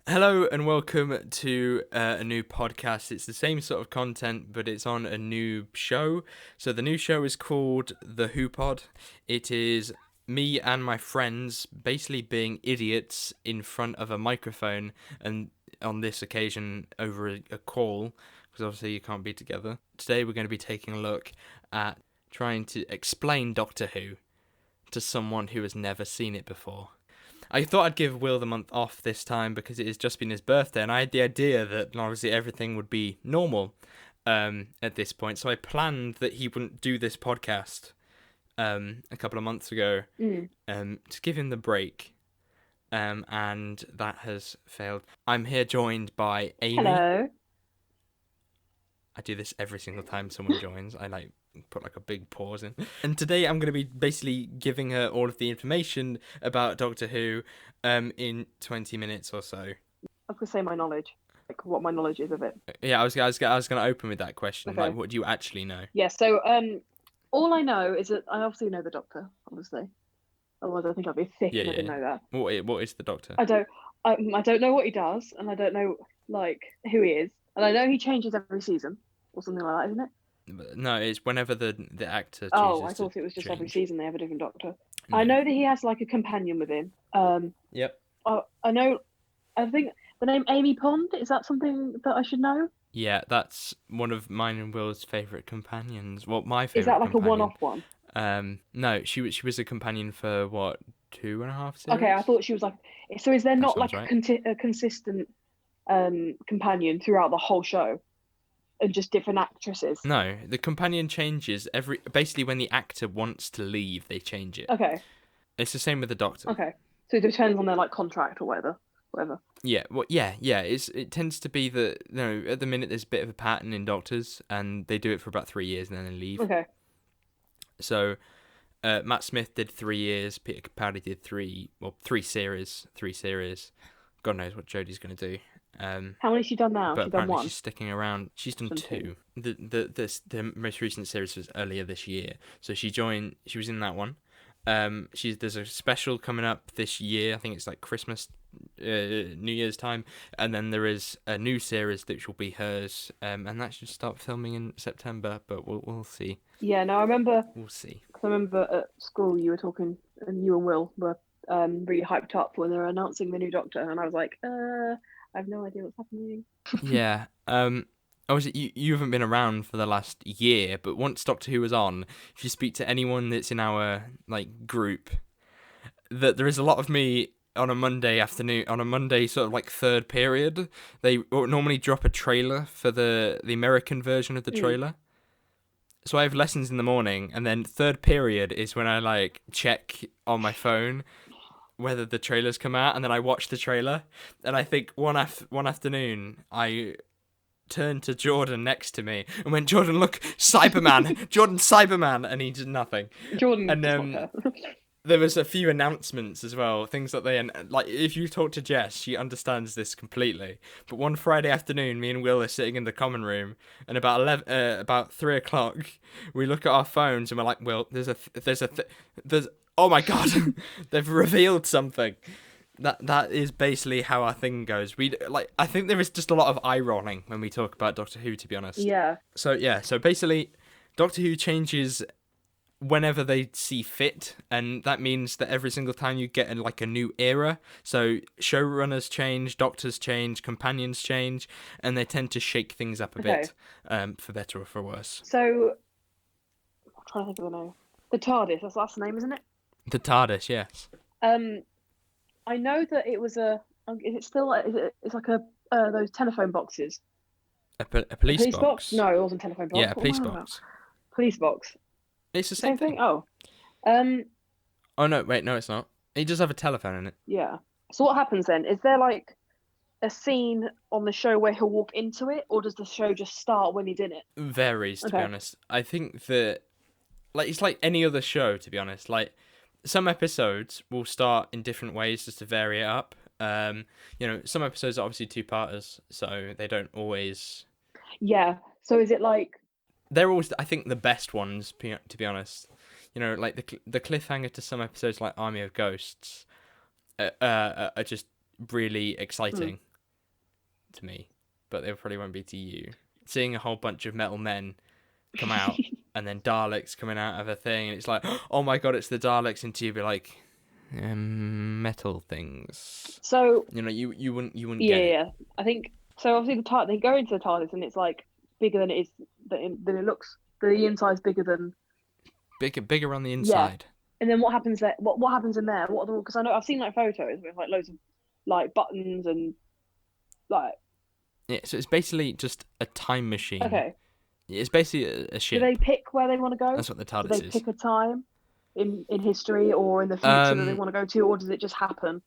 Hello and welcome to a new podcast. It's the same sort of content, but it's on a new show. So the new show is called The Who Pod. It is me and my friends basically being idiots in front of a microphone, and on this occasion over a call, because obviously you can't be together. Today we're going to be taking a look at trying to explain Doctor Who to someone who has never seen it before. I thought I'd give Will the month off this time because it has just been his birthday, and I had the idea that obviously everything would be normal at this point. So I planned that he wouldn't do this podcast a couple of months ago to give him the break, and that has failed. I'm here joined by Amy. Hello. I do this every single time someone joins. I put a big pause in. And today I'm going to be basically giving her all of the information about Doctor Who in 20 minutes or so. I could say my knowledge, like what my knowledge is of it. Yeah, I was going to open with that question. Okay. Like, what do you actually know? Yeah. So all I know is that I obviously know the Doctor. Obviously, otherwise I think I'd be thick if I didn't know that. What is the Doctor? I don't know what he does, and I don't know like who he is, and I know he changes every season or something like that, isn't it? No, it's whenever the actor chooses. Oh, I thought it was just every season they have a different Doctor. No. I know that he has like a companion with him. Yep. I know. I think the name Amy Pond, is that something that I should know? Yeah, that's one of mine and Will's favourite companions. Well, my favourite. Is that like companion. a one-off one? No, she was a companion for what, 2.5 series? Okay, I thought she was like. So is there not like right. a consistent companion throughout the whole show, and just different actresses? No, the companion changes basically when the actor wants to leave, they change it. Okay. It's the same with the Doctor. Okay, so it depends on their like contract or whatever. Yeah, well, yeah. It tends to be that at the minute there's a bit of a pattern in Doctors, and they do it for about 3 years and then they leave. Okay. So, Matt Smith did 3 years. Peter Capaldi did three series. God knows what Jodie's going to do. How many has she done now? But She's apparently done one. She's sticking around. She's done two. The most recent series was earlier this year, so she was in that one. There's a special coming up this year. I think it's like Christmas, New Year's time, and then there is a new series which will be hers, and that should start filming in September. But we'll see. Yeah, no, I remember. We'll see. Because I remember at school you were talking, and you and Will were really hyped up when they were announcing the new Doctor, and I was like, I have no idea what's happening. Yeah. Obviously, you haven't been around for the last year, but once Doctor Who was on, if you speak to anyone that's in our group, that there is a lot of me on a Monday afternoon, on a Monday sort of like third period. They normally drop a trailer for the American version of the trailer. So I have lessons in the morning, and then third period is when I check on my phone whether the trailer's come out, and then I watch the trailer, and I think one afternoon I turned to Jordan next to me and went, "Jordan, look, Cyberman, Jordan, Cyberman," and he did nothing. Jordan, and there was a few announcements as well, things that if you talk to Jess, she understands this completely. But one Friday afternoon, me and Will are sitting in the common room, and about 3:00, we look at our phones and we're like, "Will, there's oh my god, they've revealed something." That is basically how our thing goes. I think there is just a lot of eye rolling when we talk about Doctor Who, to be honest. Yeah. So basically, Doctor Who changes whenever they see fit, and that means that every single time you get a new era. So showrunners change, doctors change, companions change, and they tend to shake things up a bit, for better or for worse. So I'm trying to think of the name. The TARDIS, that's the name, isn't it? The TARDIS, yes. I know that it was is it still it's like those telephone boxes. A police box? No, it wasn't a telephone box. Yeah, a police box. Police box. It's the same thing. Oh. Oh no, wait, no, it's not. It does have a telephone in it. Yeah. So what happens then? Is there a scene on the show where he'll walk into it, or does the show just start when he's in it? Varies, to be honest. I think that it's like any other show, to be honest. Some episodes will start in different ways just to vary it up. Some episodes are obviously two-parters, so they don't always. Yeah. So is it they're always, I think, the best ones, to be honest. The cliffhanger to some episodes like Army of Ghosts are just really exciting. to me, but they probably won't be to you. Seeing a whole bunch of metal men come out and then Daleks coming out of a thing, and it's like, oh my god, it's the Daleks, and you'd be like, metal things. So You know, you wouldn't yeah, get it. yeah. I think so. Obviously, they go into the TARDIS, and it's like bigger than it is than it looks. The inside's bigger than Bigger on the yeah. inside. And then what happens there? What happens in there? What because I know I've seen like photos with like loads of like buttons and like Yeah, so it's basically just a time machine. okay. It's basically a ship. Do they pick where they want to go? That's what the Do TARDIS they is. pick a time in history or in the future that they want to go to, or does it just happen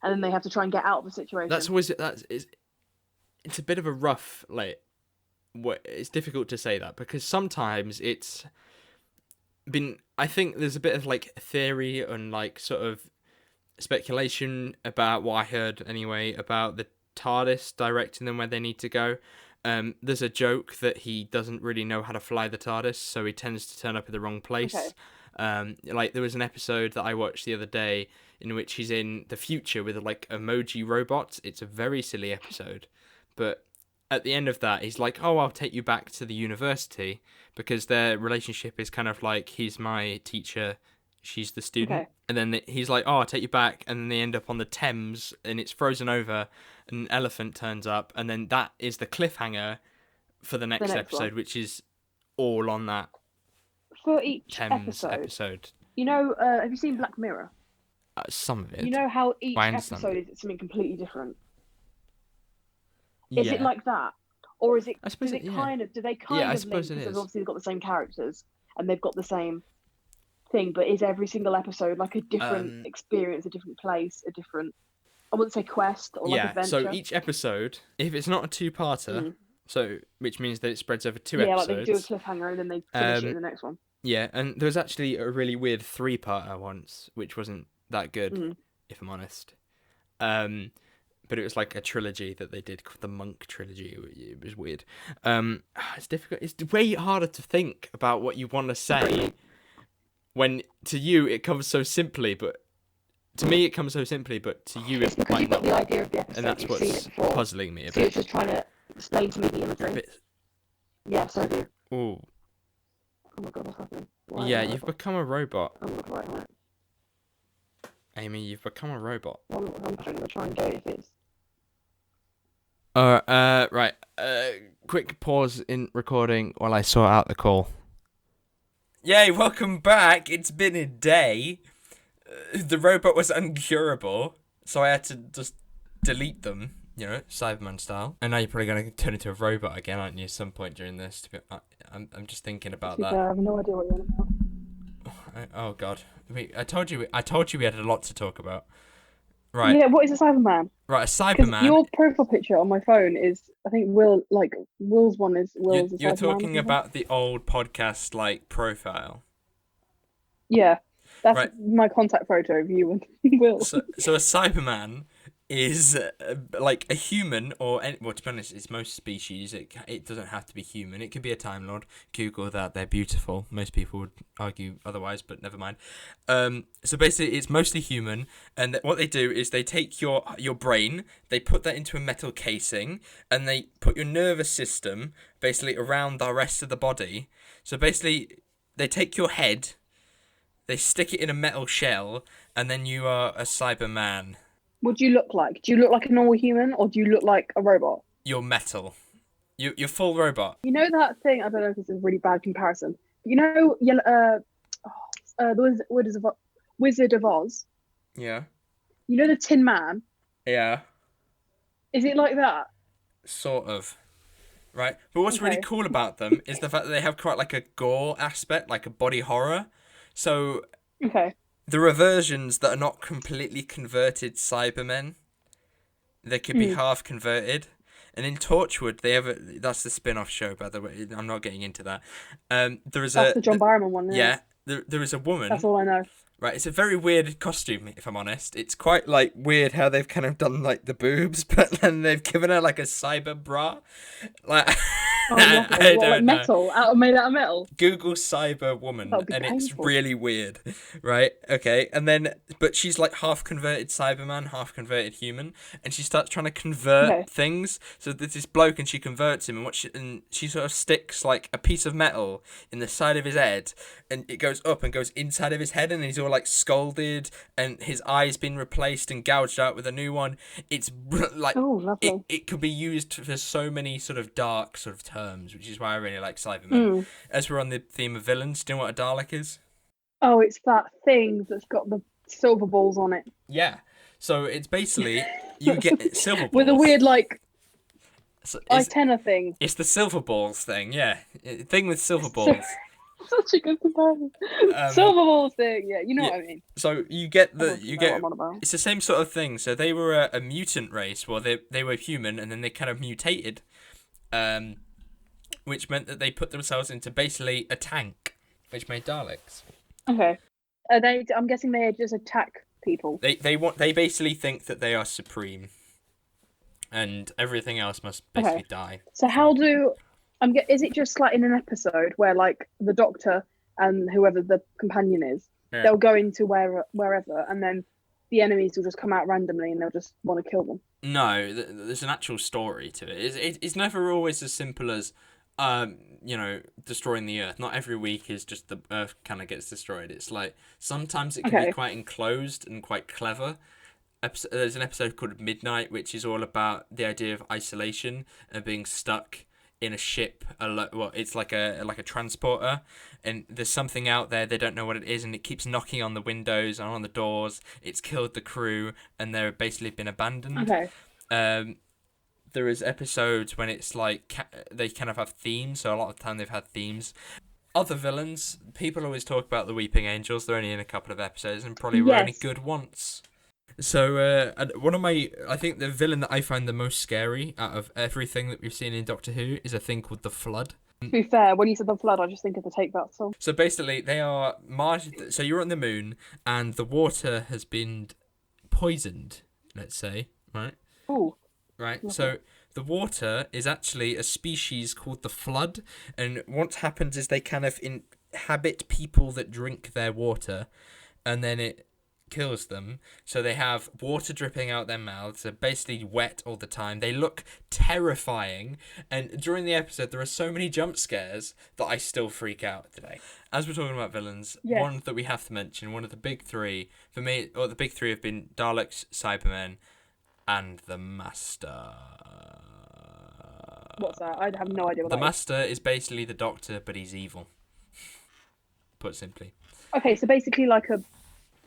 and then they have to try and get out of the situation? It's a bit of a rough it's difficult to say that because sometimes it's been. I think there's a bit of like theory and like sort of speculation about what I heard anyway about the TARDIS directing them where they need to go. There's a joke that he doesn't really know how to fly the TARDIS, so he tends to turn up at the wrong place. Okay. Like there was an episode that I watched the other day in which he's in the future with like emoji robots. It's a very silly episode, but at the end of that, he's like, "Oh, I'll take you back to the university," because their relationship is kind of like he's my teacher, she's the student. Okay. And then he's like, "Oh, I'll take you back," and then they end up on the Thames, and it's frozen over. An elephant turns up, and then that is the cliffhanger for the next episode, which is all on that for each Thames episode. You know, have you seen Black Mirror? Some of it. You know how each episode is something completely different. Is it like that, or is it? I suppose do they kind of link because obviously they've got the same characters and they've got the same thing, but is every single episode like a different experience, a different place, a different? I wouldn't say quest or like adventure. So each episode, if it's not a two-parter, so which means that it spreads over two episodes. Yeah, like they do a cliffhanger and then they finish it in the next one. Yeah, and there was actually a really weird three-parter once, which wasn't that good, if I'm honest. But it was like a trilogy that they did, the Monk trilogy. It was weird. It's difficult. It's way harder to think about what you want to say when to you it comes so simply, but to me it comes so simply, but to you it's because you've got the idea of the episode, and that's what's puzzling me a bit. So you're just trying to explain to me the imagery. Yeah, so I do. Ooh. Oh my god, what's happening? You've become a robot. I'm not right. Amy, you've become a robot. I'm trying to try and get it if it's... Right. Quick pause in recording while I sort out the call. Yay, welcome back. It's been a day. The robot was uncurable, so I had to just delete them, you know, Cyberman style. And now you're probably going to turn into a robot again, aren't you, at some point during this? I'm just thinking about that. I have no idea what you're on about. Oh god, I told you we had a lot to talk about. Right. Yeah, what is a Cyberman? Right, a Cyberman. Your profile picture on my phone is, I think Will's one is Will's. You're talking about the old podcast profile. Yeah, that's my contact photo of you and Will. So a Cyberman is like a human, or to be honest, it's most species. It doesn't have to be human. It could be a Time Lord. Google that; they're beautiful. Most people would argue otherwise, but never mind. So basically, it's mostly human, and what they do is they take your brain, they put that into a metal casing, and they put your nervous system basically around the rest of the body. So basically, they take your head, they stick it in a metal shell, and then you are a Cyberman. What do you look like? Do you look like a normal human, or do you look like a robot? You're metal. You're full robot. You know that thing? I don't know if this is a really bad comparison. You know, the Wizard of Oz. Yeah. You know the Tin Man. Yeah. Is it like that? Sort of. Right. But what's really cool about them is the fact that they have quite like a gore aspect, like a body horror. So. Okay. There are versions that are not completely converted Cybermen. They could be half converted. And in Torchwood, that's the spin-off show, by the way. I'm not getting into that. That's the John Barrowman one, yeah. There is a woman. That's all I know. Right, it's a very weird costume, if I'm honest. It's quite, like, weird how they've kind of done, like, the boobs, but then they've given her, like, a cyber bra. Like, Oh, I like don't know. metal? Made out of metal? Google cyber woman, That would be and it's painful. really weird, right? Okay, and then, but she's, like, half converted Cyberman, half converted human, and she starts trying to convert things. So there's this bloke, and she converts him, and she sort of sticks, like, a piece of metal in the side of his head, and it goes up and goes inside of his head, and he's all, like, scalded, and his eye's been replaced and gouged out with a new one. It's like, lovely. It could be used for so many sort of dark sort of terms, which is why I really like Cybermen. As we're on the theme of villains, do you know what a Dalek is? Oh, it's that thing that's got the silver balls on it. Yeah. So it's basically, you get silver balls. With a weird, like, antenna thing. It's the silver balls thing, yeah. Thing with silver balls. Such a good comparison. Silver balls thing, yeah, you know what I mean. So you get it's the same sort of thing. So they were a mutant race. Well, they were human, and then they kind of mutated, which meant that they put themselves into basically a tank, which made Daleks. Okay. I'm guessing they just attack people. They basically think that they are supreme, and everything else must basically die. So how is it just like in an episode where like the Doctor and whoever the companion is, they'll go into wherever, and then the enemies will just come out randomly and they'll just want to kill them? No, there's an actual story to it. It's never always as simple as, destroying the Earth. Not every week is just the Earth kind of gets destroyed. It's like sometimes it can be quite enclosed and quite clever. There's an episode called Midnight, which is all about the idea of isolation and being stuck in a ship. Well, it's like a transporter, and there's something out there, they don't know what it is, and it keeps knocking on the windows and on the doors. It's killed the crew, and they're basically been abandoned. There is episodes when it's like they kind of have themes, so a lot of the time they've had themes. Other villains, people always talk about the Weeping Angels. They're only in a couple of episodes and probably were only good once. So I think the villain that I find the most scary out of everything that we've seen in Doctor Who is a thing called the Flood. To be fair, when you said the Flood, I just think of the Take That song. So basically, they are so you're on the moon, and the water has been poisoned. Let's say, right? Ooh. Right. Okay. So the water is actually a species called the Flood, and what happens is they kind of inhabit people that drink their water, and then it kills them. So they have water dripping out their mouths. They're basically wet all the time. They look terrifying, and during the episode there are so many jump scares that I still freak out today. As we're talking about villains, one that we have to mention, one of the big three for me, or the big three have been Daleks, Cybermen, and the Master. What's that? I have no idea what that is. The Master is basically the Doctor, but he's evil, put simply. Okay, so basically like a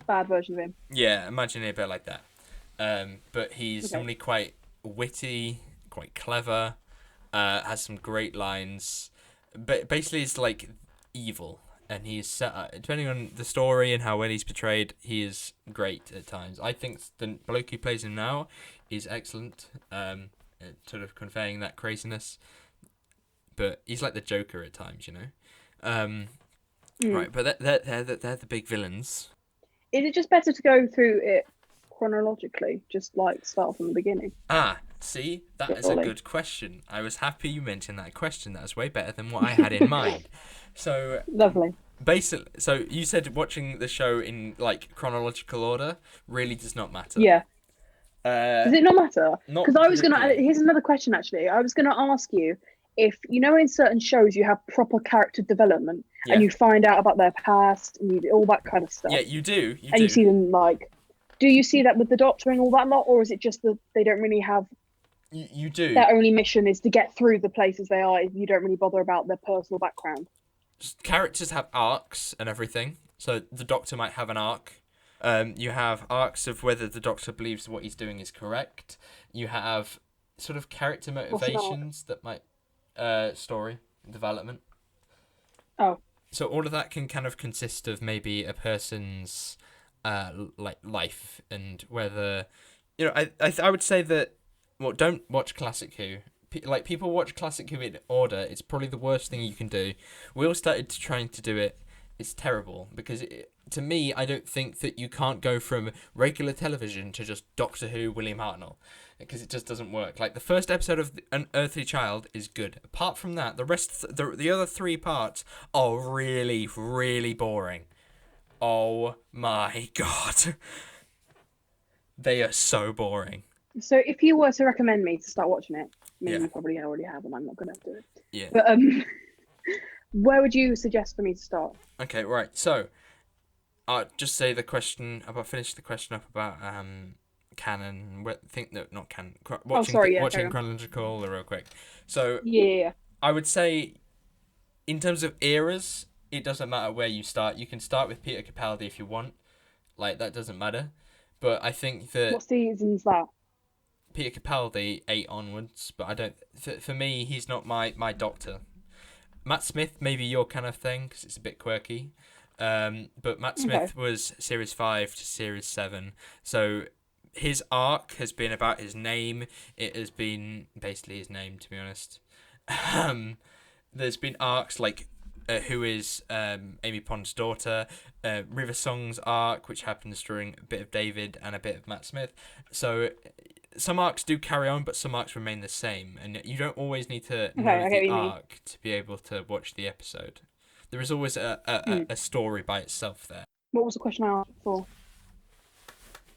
bad version of him. Yeah, imagine it a bit like that. But he's normally quite witty, quite clever, has some great lines. But basically, it's like evil, and he's set up, depending on the story and how well he's portrayed, he is great at times. I think the bloke who plays him now is excellent, sort of conveying that craziness. But he's like the Joker at times, you know. Right, but they're the big villains. Is it just better to go through it chronologically, just like start from the beginning? See, that is a good question. I was happy you mentioned that question. That was way better than what I had in mind. So lovely. Basically, so you said watching the show in like chronological order really does not matter. Yeah. Does it not matter? Because I was gonna. Here's another question. Actually, I was gonna ask you if you know in certain shows you have proper character development and you find out about their past and all that kind of stuff. Yeah, you do. You see them like. Do you see that with the Doctor and all that lot, or is it just that they don't really have? You do. Their only mission is to get through the places they are. You don't really bother about their personal background. Characters have arcs and everything. So the Doctor might have an arc. You have arcs of whether the Doctor believes what he's doing is correct. You have sort of character motivations that might story development. Oh. So all of that can kind of consist of maybe a person's like life and whether I would say that don't watch Classic Who. Like people watch Classic Who in order. It's probably the worst thing you can do. We all started trying to do it. It's terrible because to me, I don't think that you can't go from regular television to just Doctor Who, William Hartnell, because it just doesn't work. Like, the first episode of An Earthly Child is good. Apart from that, the rest, the other 3 parts are really, really boring. Oh my god. They are so boring. So if you were to recommend me to start watching it, you probably already have, and I'm not going to do it. Yeah. But where would you suggest for me to start? Okay, right. So, I'll just say finish the question up about canon. Not canon. Watching chronological real quick. So yeah, I would say, in terms of eras, it doesn't matter where you start. You can start with Peter Capaldi if you want. Like, that doesn't matter. But I think that... What season's that? Peter Capaldi, 8 onwards. But I don't... For me, he's not my Doctor. Matt Smith, maybe your kind of thing, because it's a bit quirky. But Matt Smith was Series 5 to Series 7. So his arc has been about his name. It has been basically his name, to be honest. There's been arcs like... who is Amy Pond's daughter, River Song's arc, which happens during a bit of David and a bit of Matt Smith. So some arcs do carry on, but some arcs remain the same, and you don't always need to know the arc to be able to watch the episode. There is always a story by itself there. What was the question I asked for?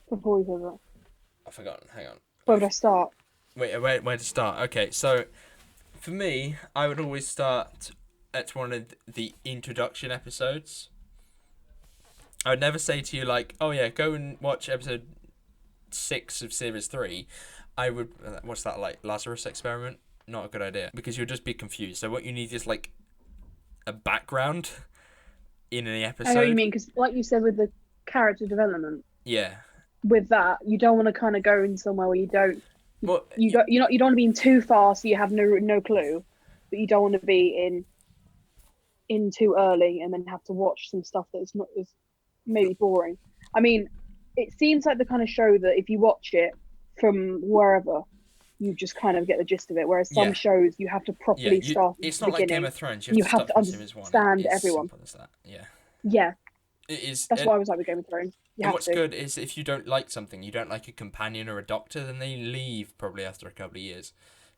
Before we did that? I've forgotten. Hang on. Where would I start? Wait, where to start? Okay, so for me, I would always start at one of the introduction episodes. I would never say to you, like, oh yeah, go and watch episode 6 of Series 3. I would... What's that, like, Lazarus Experiment? Not a good idea, because you'll just be confused. So what you need is, like, a background in any episode. I know what you mean, because like you said with the character development... Yeah. With that, you don't want to kind of go in somewhere where you don't... Well, you don't want to be in too far, so you have no clue. But you don't want to be in too early and then have to watch some stuff that is maybe boring. I mean, it seems like the kind of show that if you watch it from wherever, you just kind of get the gist of it. Whereas some shows you have to properly start. It's not like Game of Thrones. You have to understand everyone. Simple as that. Yeah. Yeah. It is. That's why I was like with Game of Thrones. And what's good is if you don't like something, you don't like a companion or a doctor, then they leave probably after a couple of years.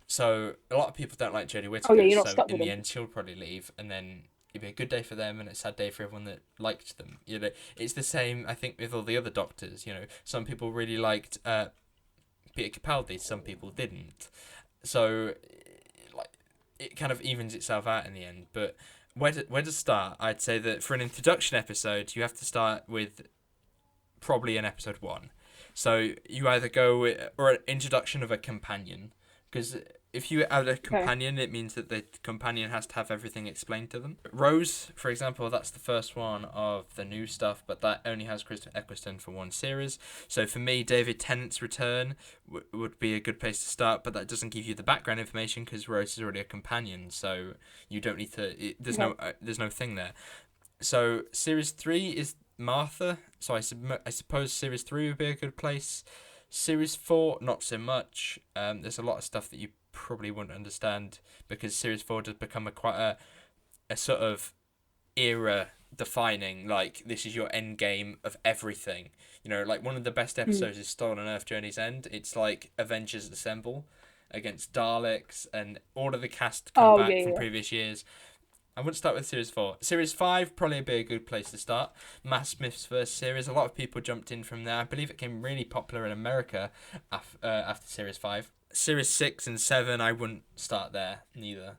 So a lot of people don't like Jodie Whittaker. You're not stuck in with the them. end, she'll probably leave, and then it'd be a good day for them and a sad day for everyone that liked them. You know, it's the same, I think, with all the other doctors. You know, some people really liked Peter Capaldi, some people didn't. So, like, it kind of evens itself out in the end. But where to start? I'd say that for an introduction episode, you have to start with probably an episode 1. So you either go with, or an introduction of a companion, because if you add a companion, it means that the companion has to have everything explained to them. Rose, for example, that's the first one of the new stuff, but that only has Kristen Eccleston for 1 series. So for me, David Tennant's return would be a good place to start, but that doesn't give you the background information because Rose is already a companion, so you don't need to. There's no thing there. So series 3 is Martha, so I suppose series 3 would be a good place. Series 4, not so much. There's a lot of stuff that you probably wouldn't understand because series 4 does become quite a sort of era defining, like, this is your end game of everything. You know, like, one of the best episodes is Stolen Earth Journey's End. It's like Avengers Assemble against Daleks, and all of the cast come back from previous years. I wouldn't start with Series 4. Series 5, probably be a good place to start. Matt Smith's first series. A lot of people jumped in from there. I believe it became really popular in America after Series 5. Series 6 and 7, I wouldn't start there, neither.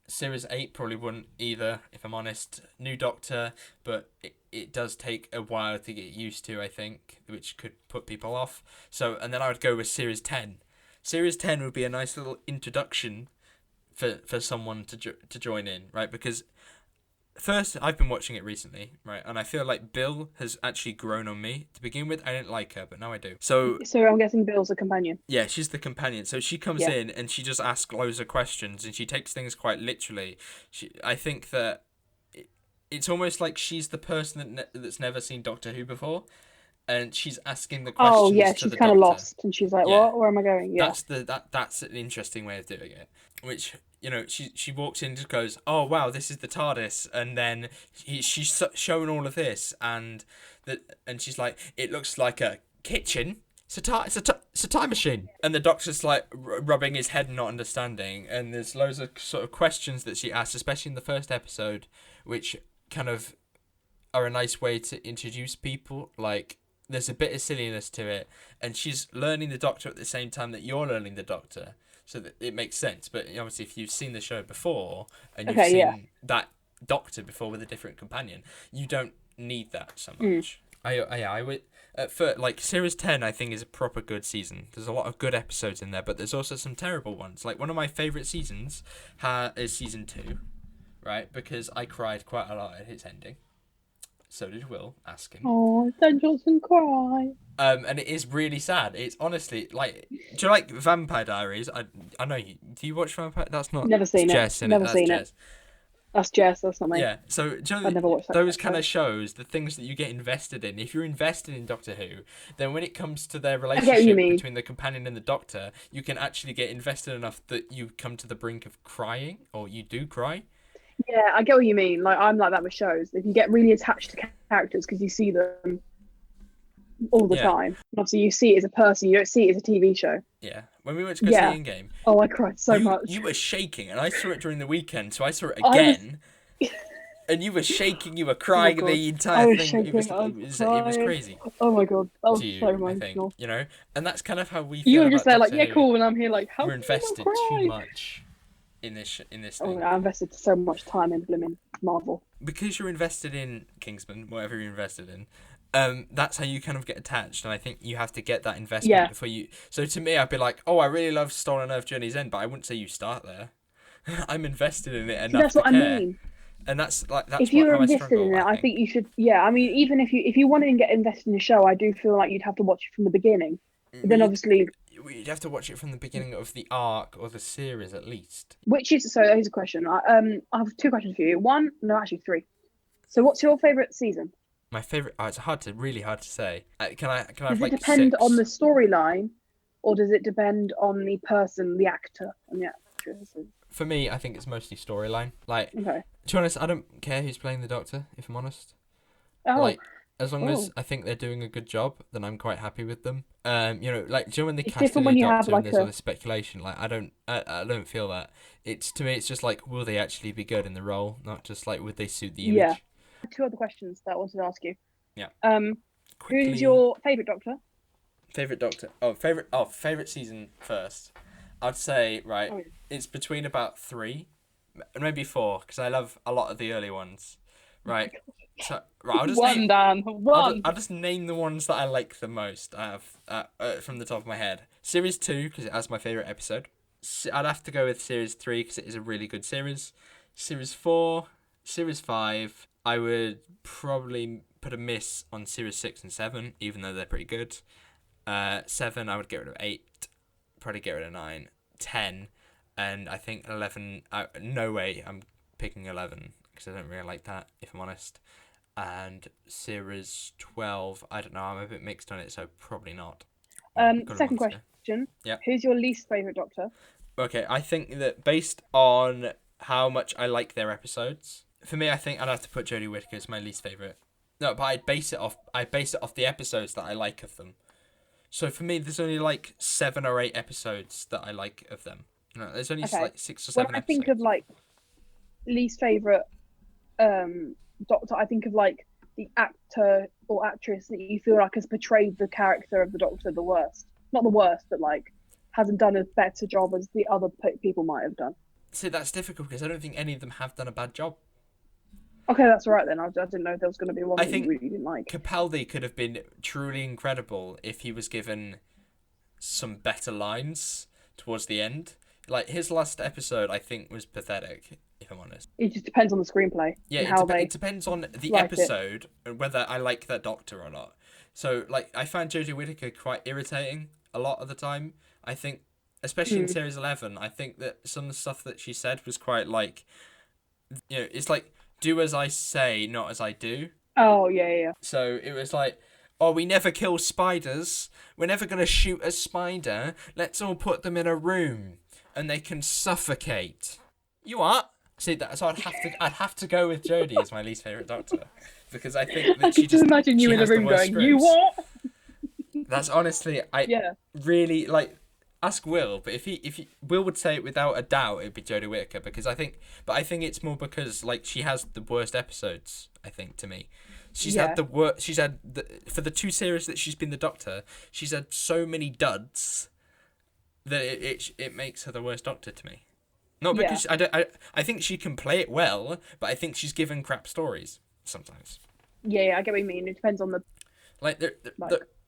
Series 8 probably wouldn't either, if I'm honest. New Doctor, but it does take a while to get used to, I think, which could put people off. So, and then I would go with Series 10. Series 10 would be a nice little introduction for someone to join in, right? Because first, I've been watching it recently, right? And I feel like Bill has actually grown on me. To begin with, I didn't like her, but now I do. So I'm guessing Bill's a companion. Yeah, she's the companion. So she comes in and she just asks loads of questions and she takes things quite literally. I think that it's almost like she's the person that's never seen Doctor Who before. and she's asking the Oh questions yeah, to she's the kind of doctor. lost, and she's like, Yeah, "What? Where am I going?" Yeah. that's an interesting way of doing it. Which, she walks in and just goes, "Oh wow, this is the TARDIS," and then she's shown all of this, and she's like, "It looks like a kitchen. It's a time machine." And the doctor's like rubbing his head, not understanding. And there's loads of sort of questions that she asks, especially in the first episode, which kind of are a nice way to introduce people. Like, there's a bit of silliness to it, and she's learning the Doctor at the same time that you're learning the Doctor, so that it makes sense. But obviously, if you've seen the show before and you've seen that Doctor before with a different companion, you don't need that so much. I would. For like series 10, I think is a proper good season. There's a lot of good episodes in there, but there's also some terrible ones. Like, one of my favorite seasons is season 2, right? Because I cried quite a lot at its ending. So did Will. Ask him. Oh, Dan Johnson cry. And it is really sad. It's honestly like, do you like Vampire Diaries? I know you. Do you watch Vampire? That's not. Never seen it. Jess, Never seen it. That's Jess. That's not me. Yeah. So do you know, I never watched that those kind of shows, the things that you get invested in. If you're invested in Doctor Who, then when it comes to their relationship between the companion and the Doctor, you can actually get invested enough that you come to the brink of crying, or you do cry. Yeah, I get what you mean. Like, I'm like that with shows. If you get really attached to characters because you see them all the time. And obviously, you see it as a person. You don't see it as a TV show. Yeah. When we went to go see In-Game. Oh, I cried so much. You were shaking, and I saw it during the weekend, so I saw it again. And you were shaking. You were crying the entire thing. It was crazy. Oh my god, that was to you, so emotional. I think, and that's kind of how we. You were just there, like, yeah, cool, and I'm here, like, how? We're invested too much in this thing. Oh, I invested so much time in blooming Marvel. Because you're invested in Kingsman, whatever you're invested in. That's how you kind of get attached, and I think you have to get that investment before you. So to me, I'd be like, "Oh, I really love Stolen Earth: Journey's End," but I wouldn't say you start there. I'm invested in it enough. That's what I mean. And that's if you're invested in it, I think you should. Yeah, I mean, even if you want to get invested in a show, I do feel like you'd have to watch it from the beginning. But then obviously, you'd have to watch it from the beginning of the arc or the series at least. So here's a question. I have 2 questions for you. Actually 3. So what's your favorite season? My favorite. Oh, it's really hard to say. Can I does have it depend 6? on the storyline, or does it depend on the person, the actor, and the actress? For me, I think it's mostly storyline. Like, okay. To be honest, I don't care who's playing the Doctor, if I'm honest. Oh. Like, as long as I think they're doing a good job, then I'm quite happy with them. Like, do you know when they cast a new Doctor and there's all this speculation? Like, I don't feel that. To me, it's just like, will they actually be good in the role? Not just like, would they suit the image? Yeah. 2 other questions that I wanted to ask you. Yeah. Who's your favourite Doctor? Favorite Doctor? Favorite season first. I'd say it's between about 3, maybe 4, because I love a lot of the early ones. Right. So I'll just I'll just name the ones that I like the most. I have from the top of my head. Series 2 because it has my favorite episode. I'd have to go with Series 3 because it is a really good series. Series 4, Series 5. I would probably put a miss on Series 6 and 7, even though they're pretty good. 7, I would get rid of 8. Probably get rid of 9, 10, and I think 11. No way, I'm picking 11 because I don't really like that, if I'm honest. And series 12, I don't know. I'm a bit mixed on it, so probably not. Second question. Yeah. Who's your least favorite Doctor? Okay, I think that based on how much I like their episodes, for me, I think I'd have to put Jodie Whittaker as my least favorite. No, but I base it off the episodes that I like of them. So for me, there's only like 7 or 8 episodes that I like of them. No, there's only like 6 or 7 when I episodes. think of like least favorite Doctor, I think of like the actor or actress that you feel like has portrayed the character of the Doctor the worst. Not the worst, but like hasn't done a better job as the other people might have done. See, that's difficult because I don't think any of them have done a bad job. Okay, that's all right then. I didn't know there was going to be one that you really didn't like. Capaldi could have been truly incredible if he was given some better lines towards the end. Like, his last episode, I think, was pathetic, if I'm honest. It just depends on the screenplay. Yeah, it depends on the episode and whether I like that Doctor or not. So, like, I found Jodie Whittaker quite irritating a lot of the time. I think, especially in Series 11, I think that some of the stuff that she said was quite, like, it's like, do as I say, not as I do. Oh, yeah. So it was like, "Oh, we never kill spiders. We're never going to shoot a spider. Let's all put them in a room and they can suffocate." You what? See that? So I'd have to go with Jodie as my least favorite Doctor, because I think that I can just imagine you in the room going, "You what?" That's honestly, really like. Ask Will, but if he Will would say it without a doubt, it'd be Jodie Whittaker, because I think it's more because like she has the worst episodes. I think, to me, she's had the worst. She's had for the 2 series that she's been the Doctor, she's had so many duds that it makes her the worst Doctor to me. Not because I think she can play it well, but I think she's given crap stories sometimes. Yeah, I get what you mean. It depends on the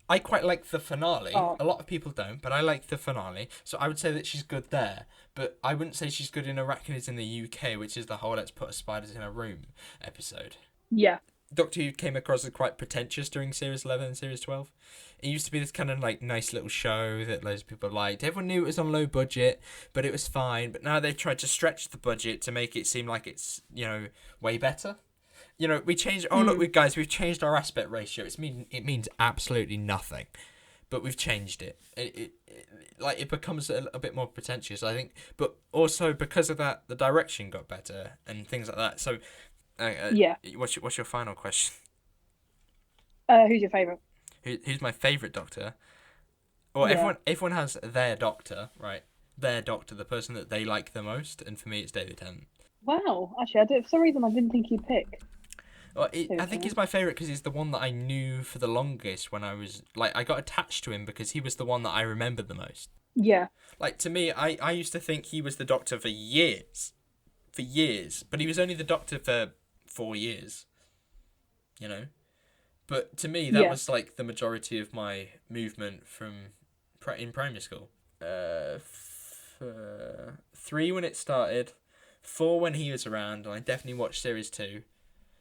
I quite like the finale. Oh. A lot of people don't, but I like the finale. So I would say that she's good there. But I wouldn't say she's good in Arachnids in the UK, which is the whole "let's put spiders in a room" episode. Yeah. Doctor Who came across as quite pretentious during Series 11 and Series 12. It used to be this kind of like nice little show that loads of people liked. Everyone knew it was on low budget, but it was fine. But now they've tried to stretch the budget to make it seem like it's, way better. We changed. Oh, look, guys, we've changed our aspect ratio. It means absolutely nothing, but we've changed it. It becomes a bit more pretentious, I think. But also because of that, the direction got better and things like that. So, What's your final question? Who's your favourite? Who's my favourite Doctor? Well, everyone has their Doctor, right? Their Doctor, the person that they like the most, and for me, it's David Tennant. Wow, actually, for some reason, I didn't think you'd pick. Well, I think he's my favourite because he's the one that I knew for the longest when I was... I got attached to him because he was the one that I remembered the most. Yeah. To me, I used to think he was the Doctor for years. For years. But he was only the Doctor for 4 years. But to me, that was, the majority of my movement in primary school. 3 when it started, 4 when he was around, and I definitely watched Series 2.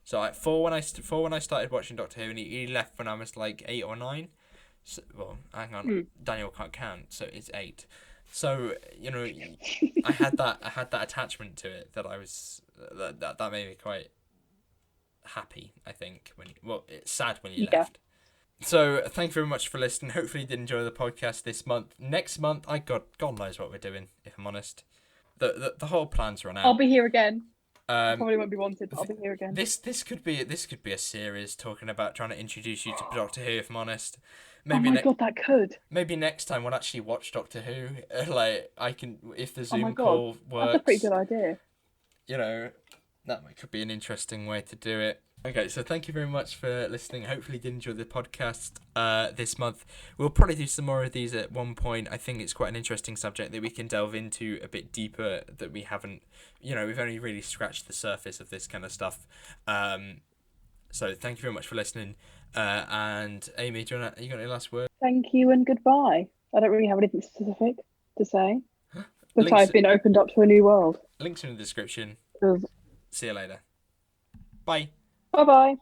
So 4 when I started watching Doctor Who, and he left when I was 8 or 9. So, well, hang on, Daniel can't count, so it's 8. So I had that attachment to it that I was that made me quite happy. I think it's sad when he left. So thank you very much for listening. Hopefully you did enjoy the podcast this month. Next month, God knows what we're doing. If I'm honest, the whole plan's run out. I'll be here again. Probably won't be wanted, but I'll be here again. This could be a series talking about trying to introduce you to Doctor Who. If I'm honest, God, that could. Maybe next time we'll actually watch Doctor Who. I can, if the Zoom call works. That's a pretty good idea. That could be an interesting way to do it. Okay, so thank you very much for listening. Hopefully you did enjoy the podcast this month. We'll probably do some more of these at one point. I think it's quite an interesting subject that we can delve into a bit deeper that we haven't, we've only really scratched the surface of this kind of stuff. So thank you very much for listening. And Amy, you got any last word? Thank you and goodbye. I don't really have anything specific to say, but I've been opened up to a new world. Links in the description. See you later. Bye. Bye-bye.